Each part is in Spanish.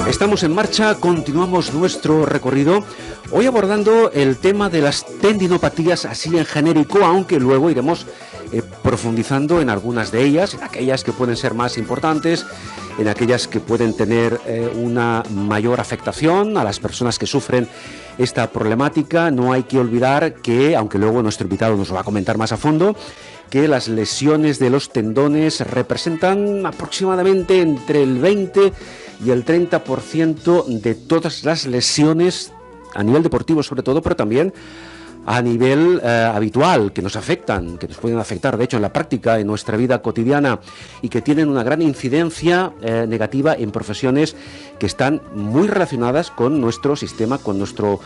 Estamos en marcha, continuamos nuestro recorrido, hoy abordando el tema de las tendinopatías así en genérico, aunque luego iremos profundizando en algunas de ellas, en aquellas que pueden ser más importantes, en aquellas que pueden tener una mayor afectación a las personas que sufren esta problemática. No hay que olvidar que, aunque luego nuestro invitado nos lo va a comentar más a fondo, que las lesiones de los tendones representan aproximadamente entre el 20 y el 30% de todas las lesiones a nivel deportivo sobre todo, pero también a nivel habitual, que nos afectan, que nos pueden afectar de hecho en la práctica, en nuestra vida cotidiana, y que tienen una gran incidencia negativa en profesiones que están muy relacionadas con nuestro sistema, con nuestro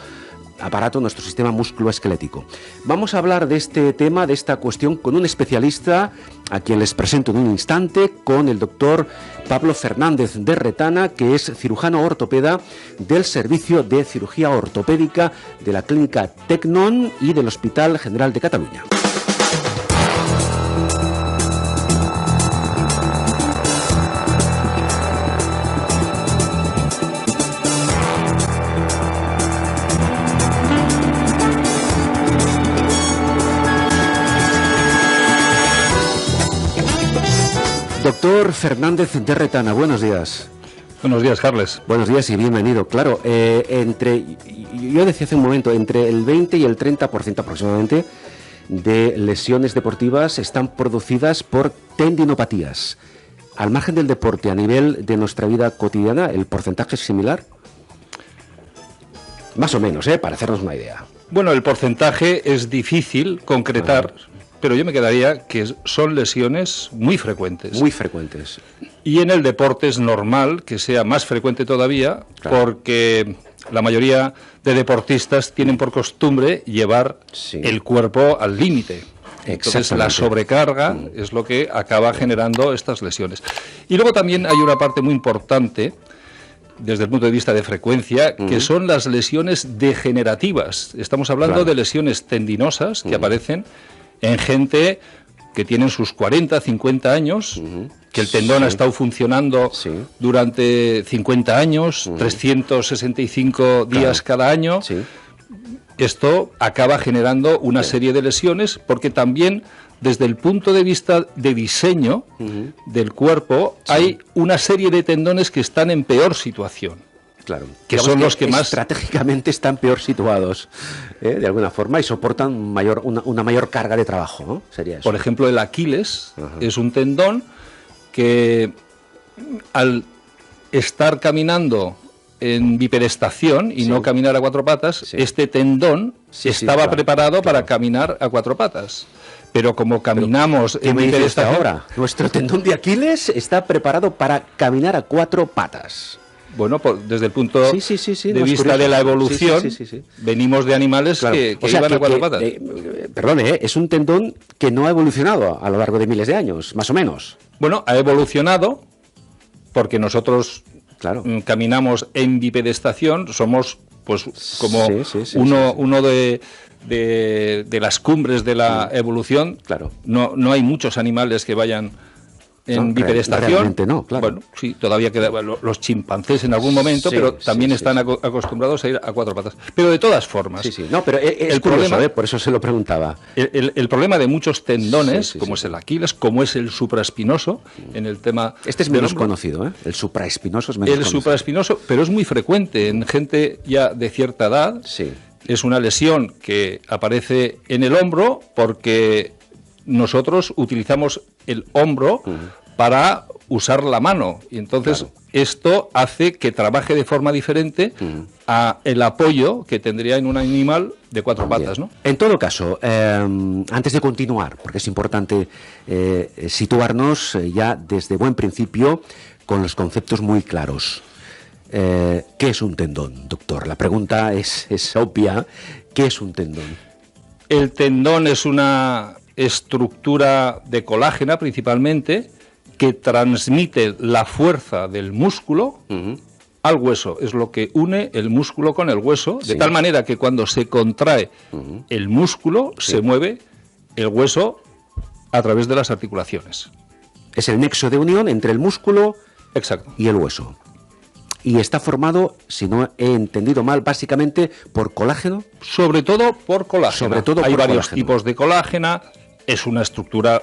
aparato, nuestro sistema musculoesquelético. Vamos a hablar de este tema, de esta cuestión, con un especialista a quien les presento en un instante, con el doctor Pablo Fernández de Retana, que es cirujano ortopeda del Servicio de Cirugía Ortopédica de la Clínica Tecnon y del Hospital General de Cataluña. Doctor Fernández de Retana, buenos días. Buenos días, Carles. Buenos días y bienvenido. Claro, yo decía hace un momento, entre el 20 y el 30% aproximadamente de lesiones deportivas están producidas por tendinopatías. Al margen del deporte, a nivel de nuestra vida cotidiana, ¿el porcentaje es similar? Más o menos, para hacernos una idea. Bueno, el porcentaje es difícil concretar, pero yo me quedaría que son lesiones muy frecuentes. Muy frecuentes. Y en el deporte es normal que sea más frecuente todavía, claro, porque la mayoría de deportistas tienen por costumbre llevar el cuerpo al límite. Entonces la sobrecarga es lo que acaba generando estas lesiones. Y luego también hay una parte muy importante desde el punto de vista de frecuencia, que son las lesiones degenerativas. Estamos hablando de lesiones tendinosas que aparecen en gente que tienen sus 40, 50 años, que el tendón ha estado funcionando durante 50 años, 365 días cada año. Esto acaba generando una serie de lesiones, porque también desde el punto de vista de diseño del cuerpo hay una serie de tendones que están en peor situación. Claro, que son los que más estratégicamente están peor situados, de alguna forma, y soportan una mayor carga de trabajo, ¿no? Sería eso. Por ejemplo, el Aquiles es un tendón que al estar caminando en bipedestación y no caminar a cuatro patas, este tendón estaba preparado para caminar a cuatro patas. Pero como caminamos en bipedestación... ahora? Nuestro tendón de Aquiles está preparado para caminar a cuatro patas. Bueno, desde el punto de vista de la evolución, venimos de animales que iban a cuatro patas. Perdone, es un tendón que no ha evolucionado a lo largo de miles de años, más o menos. Bueno, ha evolucionado porque nosotros caminamos en bipedestación, somos pues como uno de las cumbres de la evolución. Claro. No hay muchos animales que vayan en bipedestación. Realmente no, claro. Bueno, sí, todavía quedan los chimpancés en algún momento, pero también están acostumbrados a ir a cuatro patas. Pero de todas formas... No, pero es curioso, por eso se lo preguntaba. El problema de muchos tendones, como es el Aquiles, como es el supraespinoso, en el tema... Este es menos conocido, el supraespinoso es menos conocido. El supraespinoso, pero es muy frecuente en gente ya de cierta edad. Es una lesión que aparece en el hombro porque nosotros utilizamos el hombro para usar la mano. Y entonces esto hace que trabaje de forma diferente a el apoyo que tendría en un animal de 4 patas, ¿no? En todo caso, antes de continuar, porque es importante situarnos ya desde buen principio con los conceptos muy claros. ¿Qué es un tendón, doctor? La pregunta es obvia. ¿Qué es un tendón? El tendón es una estructura de colágena principalmente que transmite la fuerza del músculo al hueso. Es lo que une el músculo con el hueso, de tal manera que cuando se contrae el músculo, se mueve el hueso a través de las articulaciones. Es el nexo de unión entre el músculo y el hueso. Y está formado, si no he entendido mal, básicamente por colágeno. Sobre todo por colágeno. Hay varios tipos de colágeno. Es una estructura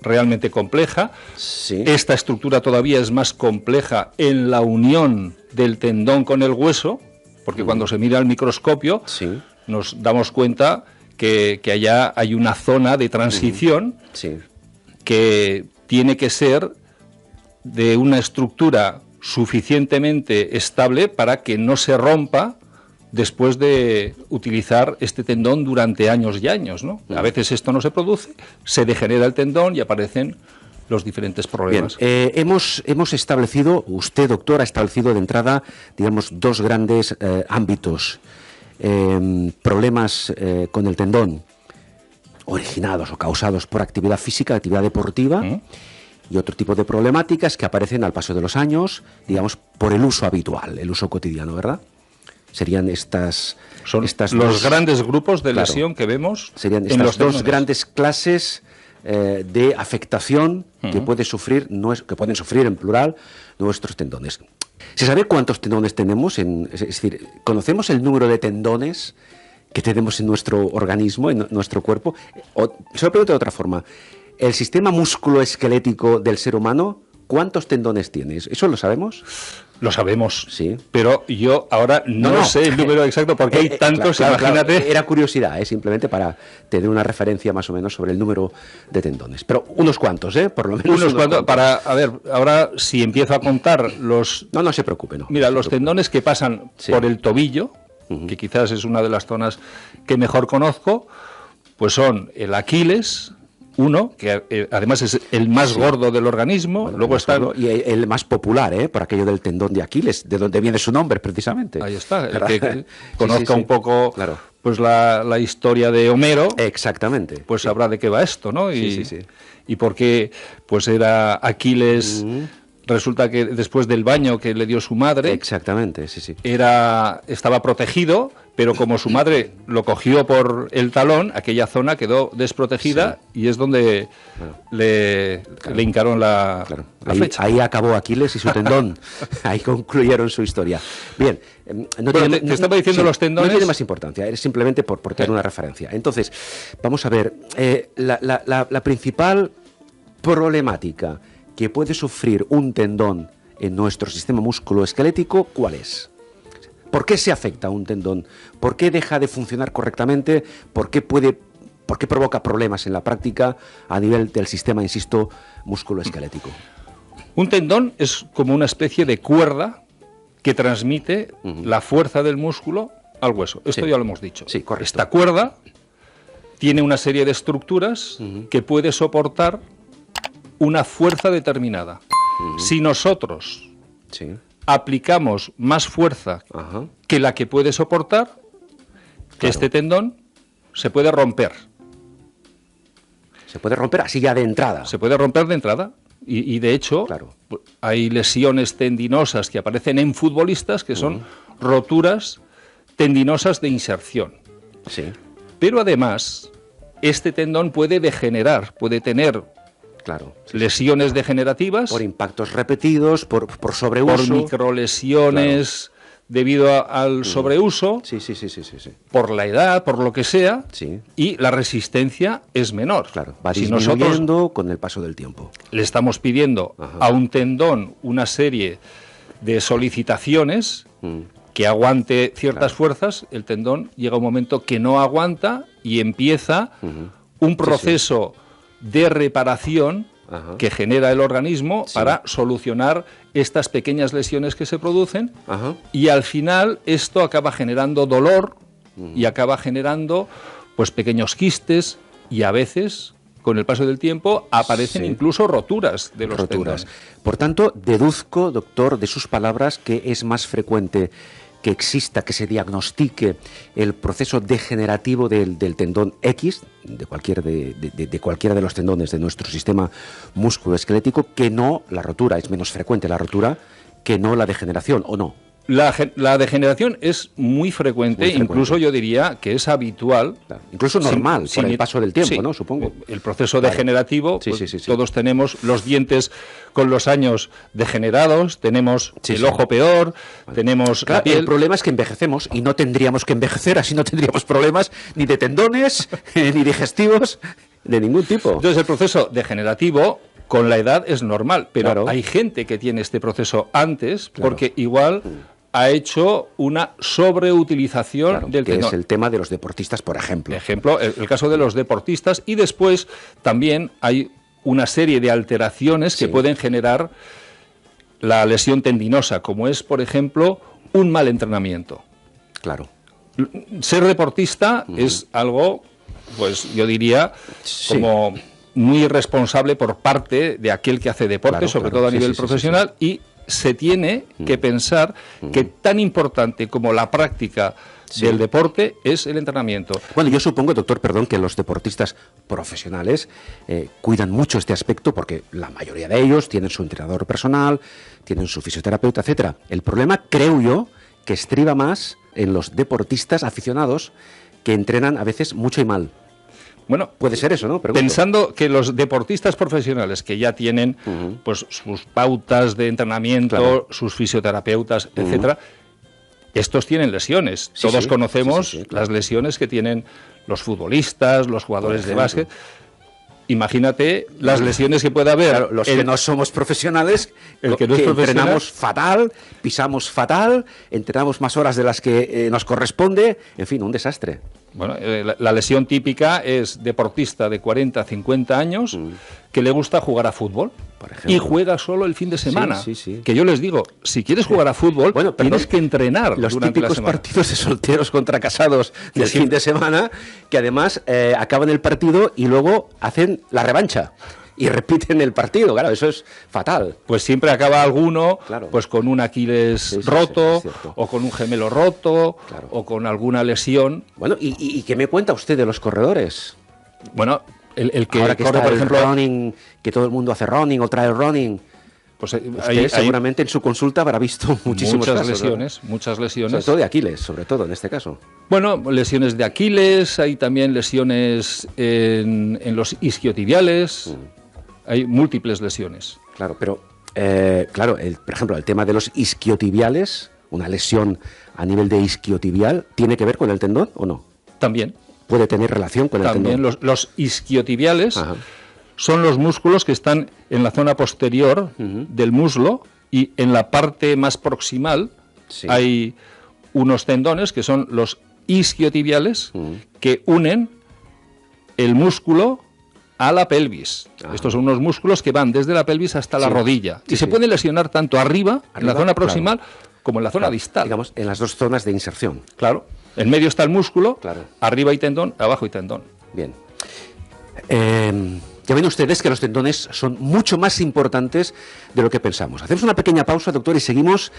realmente compleja. Sí. Esta estructura todavía es más compleja en la unión del tendón con el hueso, porque cuando se mira al microscopio nos damos cuenta que allá hay una zona de transición que tiene que ser de una estructura suficientemente estable para que no se rompa después de utilizar este tendón durante años y años, ¿no? A veces esto no se produce, se degenera el tendón y aparecen los diferentes problemas. Bien, hemos establecido, usted, doctor, ha establecido de entrada, digamos, 2 grandes ámbitos. Problemas con el tendón originados o causados por actividad física, actividad deportiva, y otro tipo de problemáticas que aparecen al paso de los años, digamos, por el uso habitual, el uso cotidiano, ¿verdad? Serían estas los grandes grupos de lesión que vemos. Serían estas 2 grandes clases de afectación que pueden sufrir en plural nuestros tendones. ¿Se sabe cuántos tendones tenemos? Es decir, ¿conocemos el número de tendones que tenemos en nuestro organismo, en nuestro cuerpo? O, se lo pregunto de otra forma. ¿El sistema musculoesquelético del ser humano, cuántos tendones tiene? ¿Eso lo sabemos? Lo sabemos, sí. Pero yo ahora no sé el número exacto porque hay tantos, imagínate. Claro, era curiosidad, simplemente para tener una referencia más o menos sobre el número de tendones. Pero unos cuantos, por lo menos. Unos cuantos. A ver, ahora si empiezo a contar los... No se preocupe, no. Mira, los tendones que pasan por el tobillo, que quizás es una de las zonas que mejor conozco, pues son el Aquiles, uno, que además es el más gordo del organismo, bueno, luego está... Y el más popular, por aquello del tendón de Aquiles, de donde viene su nombre, precisamente. Ahí está, el que conozca un poco pues la historia de Homero, exactamente, pues sabrá de qué va esto, ¿no? Y por qué pues era Aquiles... Resulta que después del baño que le dio su madre... Exactamente, estaba protegido, pero como su madre lo cogió por el talón, aquella zona quedó desprotegida y es donde le hincaron la flecha. Ahí acabó Aquiles y su tendón. Ahí concluyeron su historia. Bien. Te estaba diciendo los tendones... No tiene más importancia, es simplemente por tener una referencia. Entonces, vamos a ver, la principal problemática que puede sufrir un tendón en nuestro sistema musculoesquelético, ¿cuál es? ¿Por qué se afecta un tendón? ¿Por qué deja de funcionar correctamente? ¿Por qué provoca problemas en la práctica a nivel del sistema, insisto, musculoesquelético? Un tendón es como una especie de cuerda que transmite la fuerza del músculo al hueso. Esto ya lo hemos dicho. Sí, correcto. Esta cuerda tiene una serie de estructuras que puede soportar una fuerza determinada. Si nosotros aplicamos más fuerza que la que puede soportar, este tendón se puede romper. Se puede romper así ya de entrada. Se puede romper de entrada. Y de hecho, hay lesiones tendinosas que aparecen en futbolistas que son roturas tendinosas de inserción. Sí. Pero además, este tendón puede degenerar, puede tener lesiones degenerativas. Por impactos repetidos, por sobreuso. Por microlesiones debido al sobreuso. Sí. Por la edad, por lo que sea. Sí. Y la resistencia es menor. Va disminuyendo con el paso del tiempo. Le estamos pidiendo a un tendón una serie de solicitaciones que aguante ciertas fuerzas. El tendón llega un momento que no aguanta y empieza un proceso de reparación que genera el organismo para solucionar estas pequeñas lesiones que se producen, y al final esto acaba generando dolor y acaba generando pues pequeños quistes, y a veces con el paso del tiempo aparecen incluso roturas de los tendones. Por tanto, deduzco, doctor, de sus palabras que es más frecuente que exista, que se diagnostique el proceso degenerativo del tendón X, de cualquiera de los tendones de nuestro sistema musculoesquelético, que no la rotura. Es menos frecuente la rotura que no la degeneración, ¿o no? La degeneración es muy frecuente, incluso yo diría que es habitual. Claro. Incluso normal, por el paso del tiempo, ¿no? Supongo. El proceso degenerativo, todos tenemos los dientes con los años degenerados, tenemos el ojo peor, tenemos la piel. El problema es que envejecemos y no tendríamos que envejecer, así no tendríamos problemas ni de tendones, ni digestivos, de ningún tipo. Entonces el proceso degenerativo con la edad es normal, pero hay gente que tiene este proceso antes porque igual ha hecho una sobreutilización del tendón. Que es el tema de los deportistas, por ejemplo. El caso de los deportistas, y después también hay una serie de alteraciones que pueden generar la lesión tendinosa, como es, por ejemplo, un mal entrenamiento. Claro. Ser deportista es algo, pues yo diría, como muy irresponsable por parte de aquel que hace deporte, sobre todo a nivel profesional, y se tiene que pensar que tan importante como la práctica del deporte es el entrenamiento. Bueno, yo supongo, doctor, que los deportistas profesionales cuidan mucho este aspecto porque la mayoría de ellos tienen su entrenador personal, tienen su fisioterapeuta, etcétera. El problema, creo yo, que estriba más en los deportistas aficionados que entrenan a veces mucho y mal. Bueno, puede ser eso, ¿no? Pensando que los deportistas profesionales que ya tienen pues sus pautas de entrenamiento, sus fisioterapeutas, etcétera, estos tienen lesiones. Todos conocemos las lesiones que tienen los futbolistas, los jugadores de básquet. Imagínate las lesiones que puede haber. Claro, los que no somos profesionales, que entrenamos fatal, pisamos fatal, entrenamos más horas de las que nos corresponde, en fin, un desastre. Bueno, la lesión típica es deportista de 40, 50 años que le gusta jugar a fútbol, por ejemplo, y juega solo el fin de semana. Que yo les digo, si quieres jugar a fútbol, tienes que entrenar los durante la semana. Los típicos partidos de solteros contra casados del fin de semana, que además acaban el partido y luego hacen la revancha. Y repiten el partido, claro, eso es fatal. Pues siempre acaba alguno pues con un Aquiles roto, o con un gemelo roto, o con alguna lesión. Bueno, ¿y qué me cuenta usted de los corredores? Bueno, el que ahora que corre, está por ejemplo, running, que todo el mundo hace running o trae running, pues seguramente en su consulta habrá visto muchísimos casos, muchas lesiones. Sobre todo de Aquiles, sobre todo en este caso. Bueno, lesiones de Aquiles, hay también lesiones en los isquiotibiales. Hay múltiples lesiones. Claro, pero, por ejemplo, el tema de los isquiotibiales, una lesión a nivel de isquiotibial, ¿tiene que ver con el tendón o no? También. ¿Puede tener relación con el tendón? También los isquiotibiales son los músculos que están en la zona posterior del muslo, y en la parte más proximal hay unos tendones que son los isquiotibiales que unen el músculo a la pelvis. Estos son unos músculos que van desde la pelvis hasta la rodilla. Y se pueden lesionar tanto arriba, en la zona proximal, como en la zona distal. Digamos, en las dos zonas de inserción. Claro. En medio está el músculo, arriba hay tendón, abajo hay tendón. Bien. Ya ven ustedes que los tendones son mucho más importantes de lo que pensamos. Hacemos una pequeña pausa, doctor, y seguimos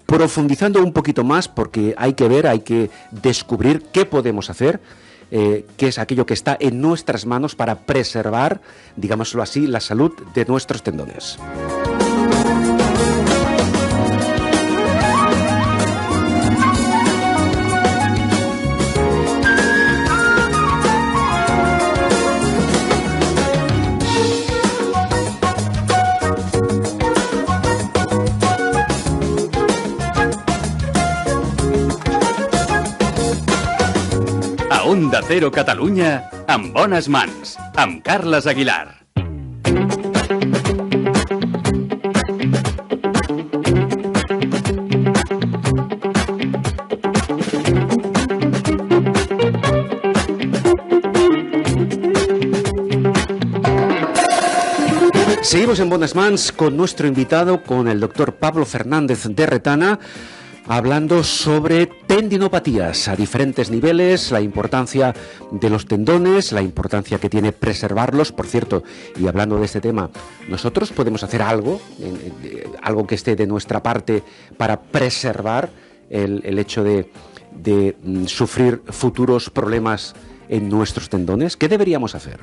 profundizando un poquito más, porque hay que ver, hay que descubrir qué podemos hacer, qué es aquello que está en nuestras manos para preservar, digámoslo así, la salud de nuestros tendones. Onda Cero Catalunya, amb bones mans, amb Carles Aguilar. Seguimos en Bones Mans con nuestro invitado, con el doctor Pablo Fernández de Retana, hablando sobre tendinopatías a diferentes niveles, la importancia de los tendones, la importancia que tiene preservarlos. Por cierto, y hablando de este tema, ¿nosotros podemos hacer algo, algo que esté de nuestra parte para preservar el hecho de sufrir futuros problemas en nuestros tendones? ¿Qué deberíamos hacer?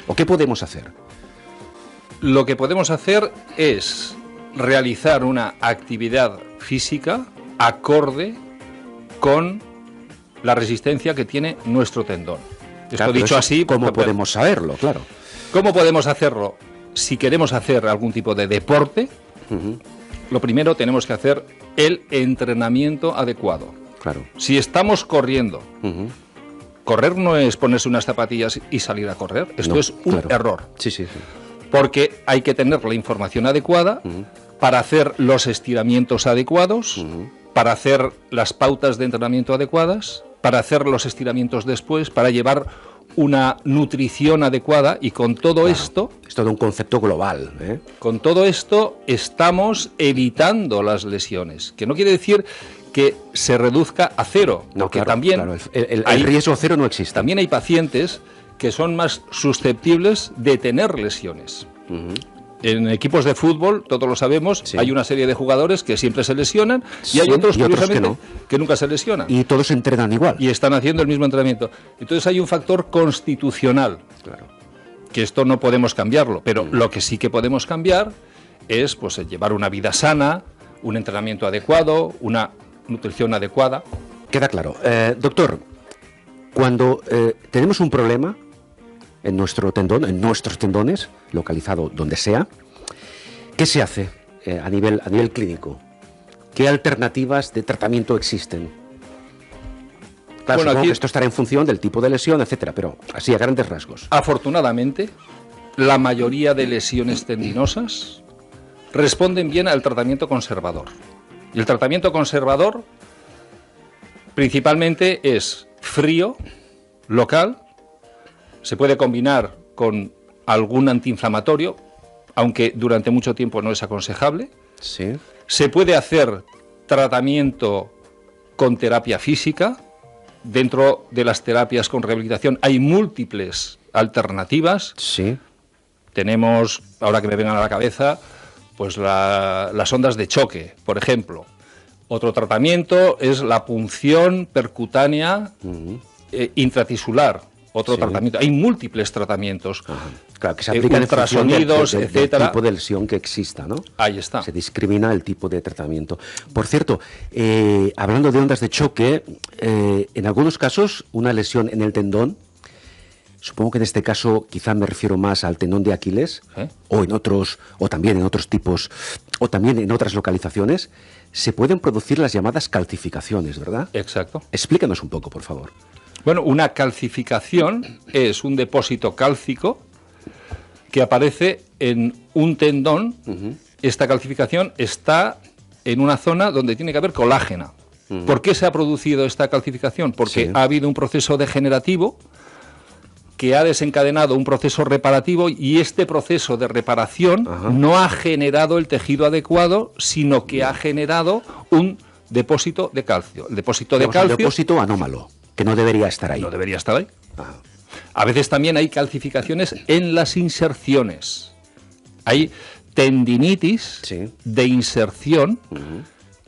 ¿O qué podemos hacer? Lo que podemos hacer es realizar una actividad física acorde con la resistencia que tiene nuestro tendón. Claro, esto dicho así, ¿cómo podemos saberlo? Claro. ¿Cómo podemos hacerlo? Si queremos hacer algún tipo de deporte, lo primero tenemos que hacer el entrenamiento adecuado. Claro. Si estamos corriendo, correr no es ponerse unas zapatillas y salir a correr. Esto es un error. Sí. Porque hay que tener la información adecuada para hacer los estiramientos adecuados, para hacer las pautas de entrenamiento adecuadas, para hacer los estiramientos después, para llevar una nutrición adecuada, y con todo esto... Es todo un concepto global, ¿eh? Con todo esto estamos evitando las lesiones, que no quiere decir que se reduzca a cero, No, porque claro, también claro, el riesgo cero no existe. También hay pacientes que son más susceptibles de tener lesiones. En equipos de fútbol, todos lo sabemos, hay una serie de jugadores que siempre se lesionan y hay otros, curiosamente, que nunca se lesionan. Y todos entrenan igual. Y están haciendo el mismo entrenamiento. Entonces hay un factor constitucional, que esto no podemos cambiarlo, pero lo que sí que podemos cambiar es pues llevar una vida sana, un entrenamiento adecuado, una nutrición adecuada. Queda claro. Doctor, cuando tenemos un problema en nuestro tendón, en nuestros tendones, localizado donde sea, ¿qué se hace a nivel clínico? ¿Qué alternativas de tratamiento existen? Claro, bueno, aquí esto estará en función del tipo de lesión, etcétera, pero así a grandes rasgos. Afortunadamente, la mayoría de lesiones tendinosas responden bien al tratamiento conservador. Y el tratamiento conservador principalmente es frío, local. Se puede combinar con algún antiinflamatorio, aunque durante mucho tiempo no es aconsejable. Sí. Se puede hacer tratamiento con terapia física. Dentro de las terapias con rehabilitación hay múltiples alternativas. Sí. Tenemos, ahora que me vengan a la cabeza, pues las ondas de choque, por ejemplo. Otro tratamiento es la punción percutánea intratisular. Otro tratamiento. Hay múltiples tratamientos. Claro, que se aplican ultrasonidos, etcétera. Del tipo de lesión que exista, ¿no? Ahí está. Se discrimina el tipo de tratamiento. Por cierto, hablando de ondas de choque, en algunos casos una lesión en el tendón, supongo que en este caso quizá me refiero más al tendón de Aquiles, o en otros, o también en otros tipos, o también en otras localizaciones, se pueden producir las llamadas calcificaciones, ¿verdad? Exacto. Explícanos un poco, por favor. Bueno, una calcificación es un depósito cálcico que aparece en un tendón. Esta calcificación está en una zona donde tiene que haber colágeno. ¿Por qué se ha producido esta calcificación? Porque ha habido un proceso degenerativo que ha desencadenado un proceso reparativo, y este proceso de reparación no ha generado el tejido adecuado, sino que ha generado un depósito de calcio. El depósito de calcio... Un depósito anómalo, que no debería estar ahí. No debería estar ahí. A veces también hay calcificaciones en las inserciones. Hay tendinitis de inserción,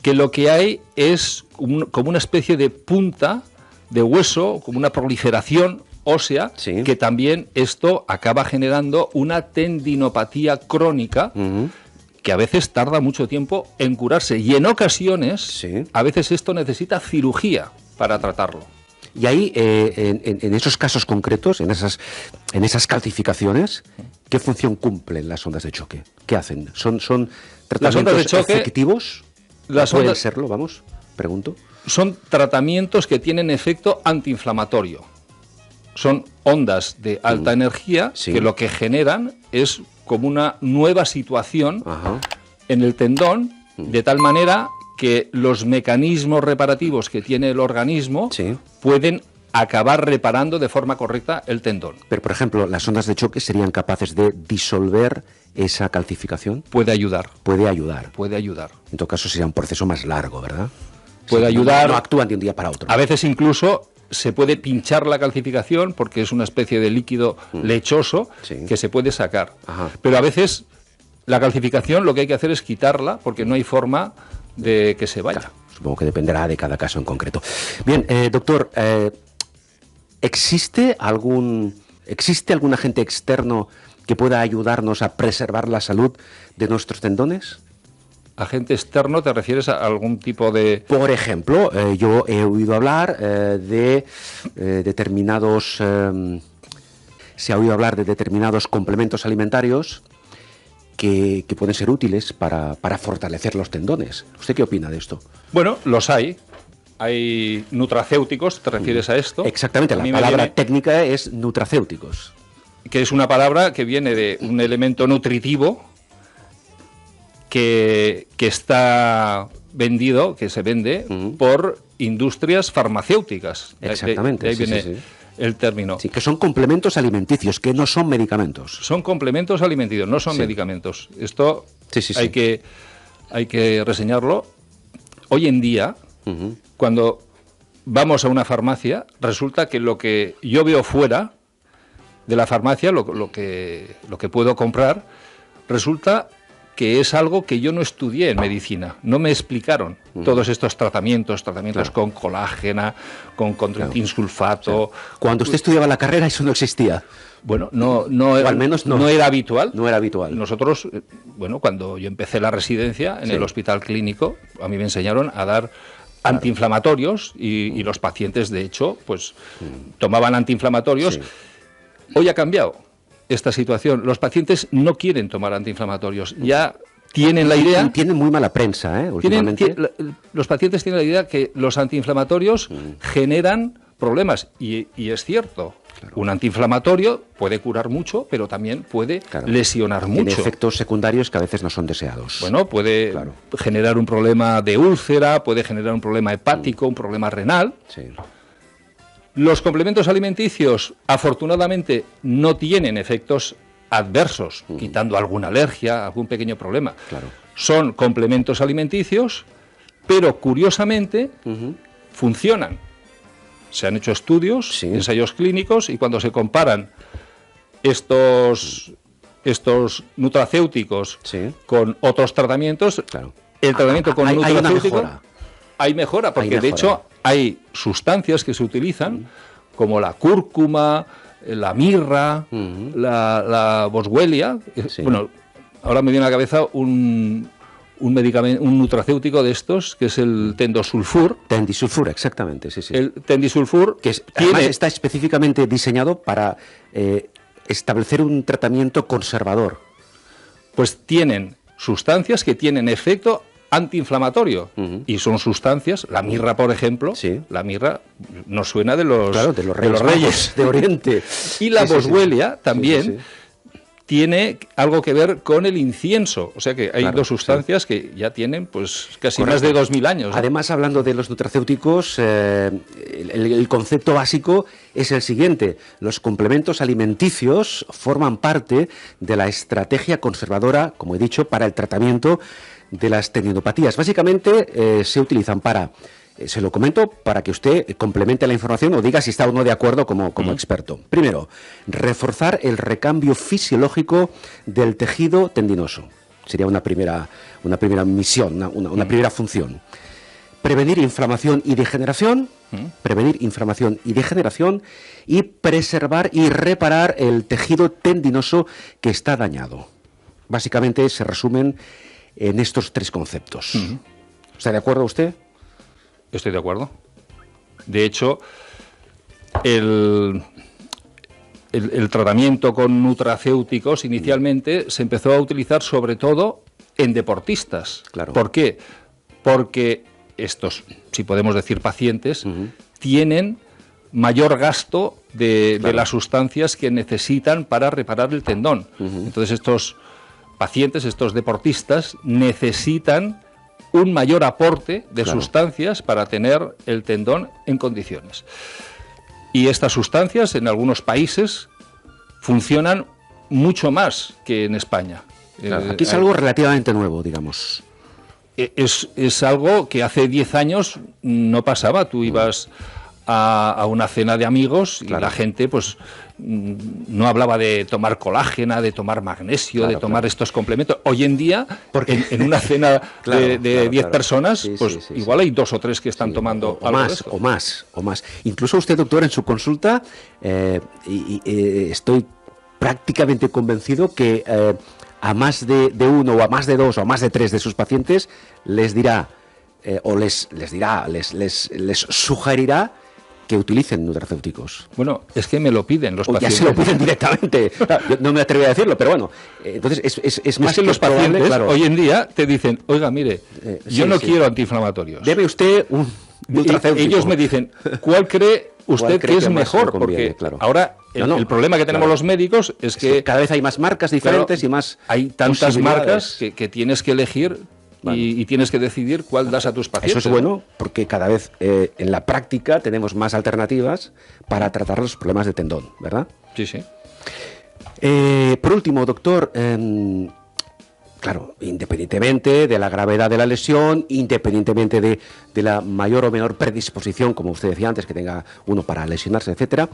que lo que hay es como una especie de punta de hueso, como una proliferación ósea, que también esto acaba generando una tendinopatía crónica, que a veces tarda mucho tiempo en curarse, y en ocasiones a veces esto necesita cirugía para tratarlo. Y ahí, en esos casos concretos, en esas calcificaciones, ¿qué función cumplen las ondas de choque? ¿Qué hacen? ¿Son tratamientos efectivos? ¿Pueden serlo? Vamos, pregunto. Son tratamientos que tienen efecto antiinflamatorio. Son ondas de alta energía que lo que generan es como una nueva situación en el tendón, de tal manera que los mecanismos reparativos que tiene el organismo pueden acabar reparando de forma correcta el tendón. Pero, por ejemplo, las ondas de choque serían capaces de disolver esa calcificación? Puede ayudar. Puede ayudar. Puede ayudar. En todo caso sería un proceso más largo, ¿verdad? Puede ayudar. No actúan de un día para otro. A veces incluso se puede pinchar la calcificación porque es una especie de líquido lechoso que se puede sacar. Ajá. Pero a veces la calcificación lo que hay que hacer es quitarla porque no hay forma de que se vaya. Claro, supongo que dependerá de cada caso en concreto. Bien, doctor, ¿existe algún agente externo que pueda ayudarnos a preservar la salud de nuestros tendones? ¿Agente externo te refieres a algún tipo de...? Por ejemplo, yo he oído hablar de determinados... se ha oído hablar de determinados complementos alimentarios que pueden ser útiles para fortalecer los tendones. ¿Usted qué opina de esto? Bueno, los hay. Hay nutracéuticos, ¿te refieres a esto? Exactamente, la palabra técnica es nutracéuticos. Que es una palabra que viene de un elemento nutritivo que está vendido, que se vende por industrias farmacéuticas. Exactamente. De ahí viene el término. Sí, que son complementos alimenticios, que no son medicamentos. Son complementos alimenticios, no son medicamentos. Esto hay que reseñarlo. Hoy en día, cuando vamos a una farmacia, resulta que lo que yo veo fuera de la farmacia, lo que puedo comprar, resulta que es algo que yo no estudié en medicina. No me explicaron todos estos tratamientos claro. Con colágena, con condroitin sulfato. Cuando usted estudiaba la carrera eso no existía. Bueno, no al menos no era habitual. No era habitual. Nosotros, bueno, cuando yo empecé la residencia en el hospital clínico, a mí me enseñaron a dar antiinflamatorios y los pacientes, de hecho, pues tomaban antiinflamatorios. Sí. Hoy ha cambiado esta situación. Los pacientes no quieren tomar antiinflamatorios. Ya tienen la idea... Tienen muy mala prensa, últimamente. Los pacientes tienen la idea que los antiinflamatorios generan problemas. Y es cierto. Claro. Un antiinflamatorio puede curar mucho, pero también puede lesionar mucho. Tiene efectos secundarios que a veces no son deseados. Bueno, puede generar un problema de úlcera, puede generar un problema hepático, un problema renal. Sí. Los complementos alimenticios, afortunadamente, no tienen efectos adversos, quitando alguna alergia, algún pequeño problema. Claro. Son complementos alimenticios, pero curiosamente funcionan. Se han hecho estudios, ensayos clínicos, y cuando se comparan estos nutracéuticos con otros tratamientos, el tratamiento con nutracéutico hay mejora, porque de hecho hay sustancias que se utilizan, como la cúrcuma, la mirra, la boswellia. Bueno, ahora me viene a la cabeza un medicamento, un nutracéutico de estos, que es el tendosulfur. Tendisulfur, exactamente, sí. El tendisulfur, que además está específicamente diseñado para establecer un tratamiento conservador. Pues tienen sustancias que tienen efecto antiinflamatorio, y son sustancias, la mirra, por ejemplo, la mirra nos suena de los reyes de Oriente. Y la boswellia también tiene algo que ver con el incienso, o sea que hay dos sustancias que ya tienen pues casi más de 2000 años. Además, hablando de los nutracéuticos, el concepto básico es el siguiente: los complementos alimenticios forman parte de la estrategia conservadora, como he dicho, para el tratamiento de las tendinopatías. Básicamente se utilizan para, se lo comento para que usted complemente la información o diga si está o no de acuerdo como experto. Primero, reforzar el recambio fisiológico del tejido tendinoso. Sería una primera misión, una primera función. Prevenir inflamación y degeneración, y preservar y reparar el tejido tendinoso que está dañado. Básicamente se resumen en estos tres conceptos. ¿Está de acuerdo usted? Estoy de acuerdo. De hecho, el tratamiento con nutracéuticos inicialmente se empezó a utilizar sobre todo en deportistas. Claro. ¿Por qué? Porque estos, si podemos decir pacientes, tienen mayor gasto de las sustancias que necesitan para reparar el tendón. Entonces estos pacientes, estos deportistas, necesitan un mayor aporte de sustancias para tener el tendón en condiciones. Y estas sustancias en algunos países funcionan mucho más que en España. Claro, aquí es algo relativamente nuevo, digamos. Es algo que hace 10 años no pasaba. Tú ibas a una cena de amigos y la gente pues no hablaba de tomar colágena, de tomar magnesio, de tomar estos complementos. Hoy en día, porque en una cena de 10 personas, pues igual hay 2 o 3 que están tomando algo o más. Incluso usted, doctor, en su consulta, estoy prácticamente convencido que a más de 1 o a más de 2 o a más de 3 de sus pacientes les dirá o les sugerirá que utilicen nutracéuticos. Bueno, es que me lo piden los pacientes. Ya se lo piden directamente. Claro, yo no me atrevo a decirlo, pero bueno. Entonces es más que los pacientes hoy en día te dicen, oiga, mire, yo no quiero antiinflamatorios. Debe usted un nutracéutico. Ellos me dicen, ¿cuál cree usted que es mejor? Porque ahora el problema que tenemos los médicos es que cada vez hay más marcas diferentes y más hay tantas marcas que tienes que elegir. Y tienes que decidir cuál das a tus pacientes. Eso es bueno, porque cada vez en la práctica tenemos más alternativas para tratar los problemas de tendón, ¿verdad? Sí, sí. Por último, doctor, claro, independientemente de la gravedad de la lesión, independientemente de la mayor o menor predisposición, como usted decía antes, que tenga uno para lesionarse, etcétera,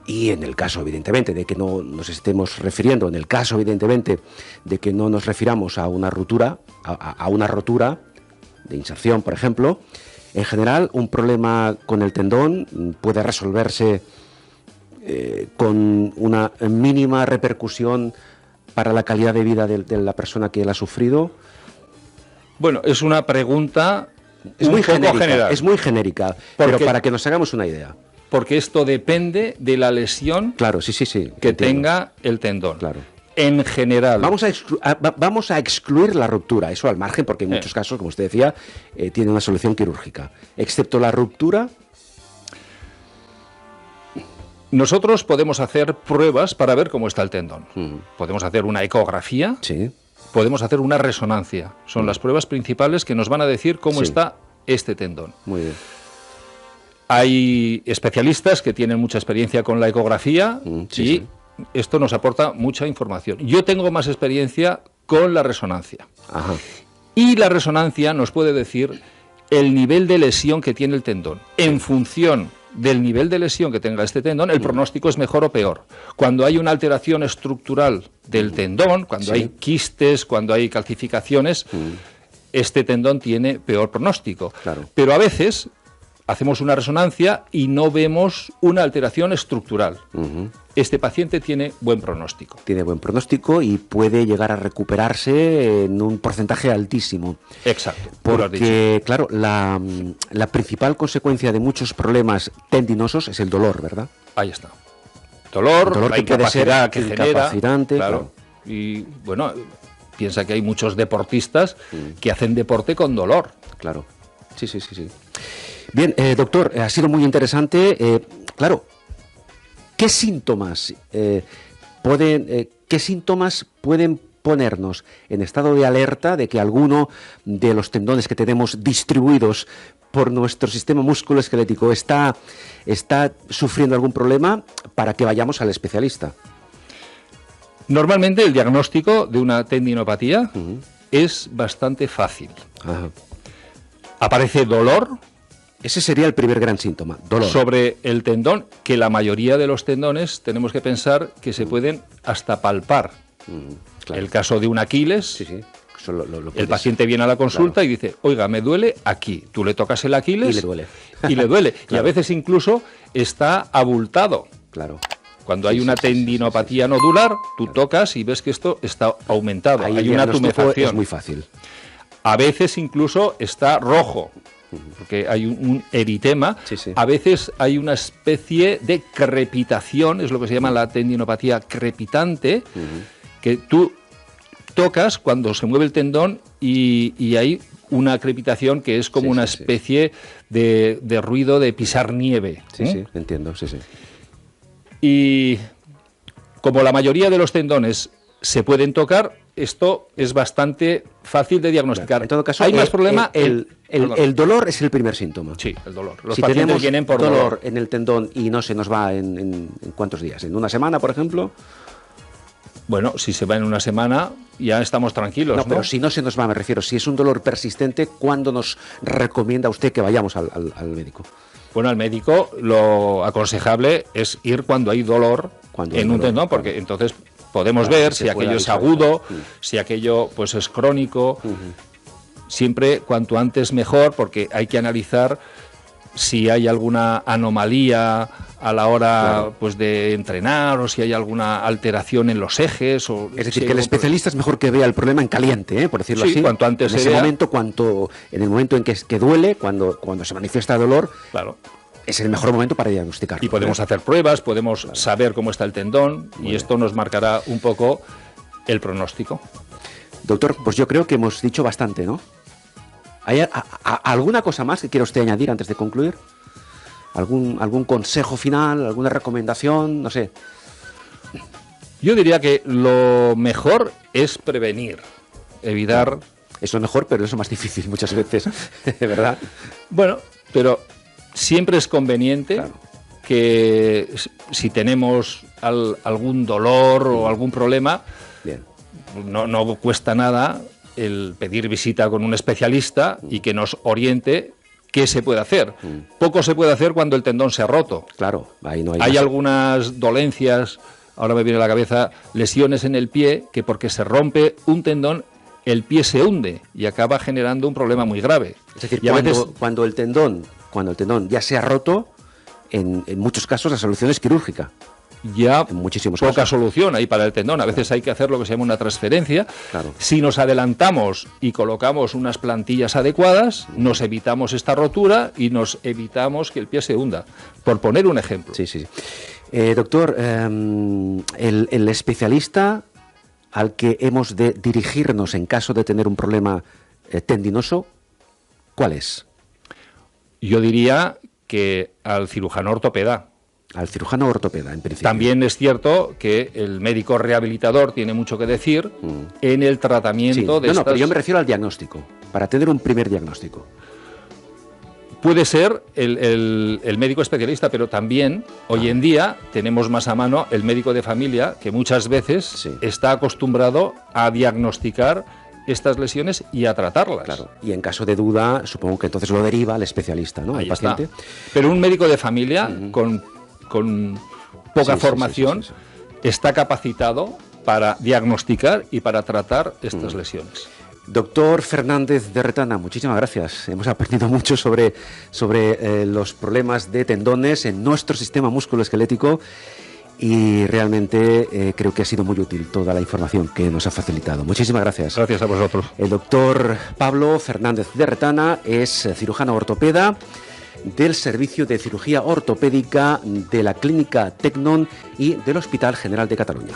y en el caso, evidentemente, de que no nos estemos refiriendo, en el caso, evidentemente, de que no nos refiramos a una ruptura, a una rotura de inserción, por ejemplo, en general, un problema con el tendón puede resolverse con una mínima repercusión para la calidad de vida de la persona que la ha sufrido. Bueno, es una pregunta muy genérica, es muy genérica, pero para que nos hagamos una idea. Porque esto depende de la lesión que tenga el tendón. Claro. En general. Vamos a excluir la ruptura, eso al margen, porque en muchos casos, como usted decía, tiene una solución quirúrgica. Excepto la ruptura. Nosotros podemos hacer pruebas para ver cómo está el tendón. Podemos hacer una ecografía, podemos hacer una resonancia. Son las pruebas principales que nos van a decir cómo está este tendón. Muy bien. Hay especialistas que tienen mucha experiencia con la ecografía y esto nos aporta mucha información. Yo tengo más experiencia con la resonancia. Ajá. Y la resonancia nos puede decir el nivel de lesión que tiene el tendón. En función del nivel de lesión que tenga este tendón, el pronóstico es mejor o peor. Cuando hay una alteración estructural del tendón, cuando hay quistes, cuando hay calcificaciones, este tendón tiene peor pronóstico. Claro. Pero a veces hacemos una resonancia y no vemos una alteración estructural. Este paciente tiene buen pronóstico. Tiene buen pronóstico y puede llegar a recuperarse en un porcentaje altísimo. Exacto. Porque, claro, la principal consecuencia de muchos problemas tendinosos es el dolor, ¿verdad? Ahí está. Dolor la incapacidad que genera. Claro. Y, bueno, piensa que hay muchos deportistas que hacen deporte con dolor. Claro. Sí. Bien, doctor, ha sido muy interesante. Claro, ¿qué síntomas pueden ponernos en estado de alerta de que alguno de los tendones que tenemos distribuidos por nuestro sistema musculoesquelético está sufriendo algún problema para que vayamos al especialista? Normalmente el diagnóstico de una tendinopatía es bastante fácil. Ajá. Aparece dolor. Ese sería el primer gran síntoma, dolor. Sobre el tendón, que la mayoría de los tendones tenemos que pensar que se pueden hasta palpar. Claro. El caso de un Aquiles, el paciente viene a la consulta y dice, oiga, me duele aquí. Tú le tocas el Aquiles y le duele. Claro. Y a veces incluso está abultado. Claro. Cuando hay una tendinopatía nodular, tú tocas y ves que esto está aumentado. Hay una tumefacción. Es muy fácil. A veces incluso está rojo, porque hay un eritema. A veces hay una especie de crepitación, es lo que se llama la tendinopatía crepitante, que tú tocas cuando se mueve el tendón y hay una crepitación que es como una especie de ruido de pisar nieve. Sí, entiendo, sí. Y como la mayoría de los tendones se pueden tocar, esto es bastante fácil de diagnosticar. En todo caso, hay más problema. El dolor es el primer síntoma. Sí, el dolor. Los si pacientes tenemos vienen por dolor en el tendón y no se nos va en ¿cuántos días? ¿En una semana, por ejemplo? Bueno, si se va en una semana, ya estamos tranquilos, ¿no? Pero si no se nos va, me refiero, si es un dolor persistente, ¿cuándo nos recomienda usted que vayamos al médico? Bueno, al médico lo aconsejable es ir cuando hay dolor en un tendón, porque entonces podemos ver si aquello es agudo, si aquello pues es crónico. Siempre cuanto antes mejor, porque hay que analizar si hay alguna anomalía a la hora pues de entrenar, o si hay alguna alteración en los ejes. O es decir, que el especialista es mejor que vea el problema en caliente, por decirlo así. Cuanto antes en ese momento, en el momento en que duele, cuando se manifiesta dolor, claro, es el mejor momento para diagnosticarlo. Y podemos hacer pruebas, podemos saber cómo está el tendón, y esto nos marcará un poco el pronóstico. Doctor, pues yo creo que hemos dicho bastante, ¿no? ¿Hay alguna cosa más que quiera usted añadir antes de concluir? ¿Algún consejo final, alguna recomendación? No sé. Yo diría que lo mejor es prevenir, evitar... Eso es mejor, pero eso es más difícil muchas veces, ¿verdad? Bueno, pero siempre es conveniente que si tenemos algún dolor o algún problema, no cuesta nada el pedir visita con un especialista y que nos oriente qué se puede hacer. Poco se puede hacer cuando el tendón se ha roto. Claro, ahí no hay algunas dolencias, ahora me viene a la cabeza, lesiones en el pie, que porque se rompe un tendón, el pie se hunde y acaba generando un problema muy grave. Es decir, cuando el tendón ya se ha roto, en muchos casos la solución es quirúrgica. Ya en muchísimos poca casos. Solución ahí para el tendón. A veces hay que hacer lo que se llama una transferencia. Claro. Si nos adelantamos y colocamos unas plantillas adecuadas, nos evitamos esta rotura y nos evitamos que el pie se hunda. Por poner un ejemplo. Sí. Doctor, el especialista al que hemos de dirigirnos en caso de tener un problema tendinoso, ¿cuál es? Yo diría que al cirujano ortopeda. Al cirujano ortopeda, en principio. También es cierto que el médico rehabilitador tiene mucho que decir en el tratamiento de estas... pero yo me refiero al diagnóstico, para tener un primer diagnóstico. Puede ser el médico especialista, pero también hoy en día tenemos más a mano el médico de familia, que muchas veces está acostumbrado a diagnosticar estas lesiones y a tratarlas. Claro. Y en caso de duda, supongo que entonces lo deriva al especialista, ¿no? Ahí al paciente. Está. Pero un médico de familia con poca formación está capacitado para diagnosticar y para tratar estas lesiones. Doctor Fernández de Retana, muchísimas gracias. Hemos aprendido mucho sobre los problemas de tendones en nuestro sistema musculoesquelético y realmente creo que ha sido muy útil toda la información que nos ha facilitado. Muchísimas gracias. Gracias a vosotros. El doctor Pablo Fernández de Retana es cirujano ortopeda del Servicio de Cirugía Ortopédica de la Clínica Tecnon y del Hospital General de Cataluña.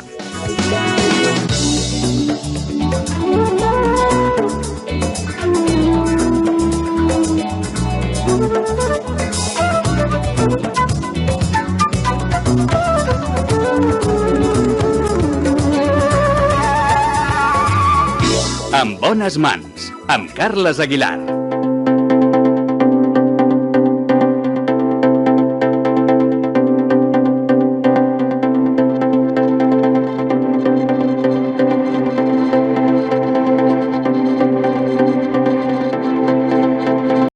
Amb bones mans, amb Carles Aguilar.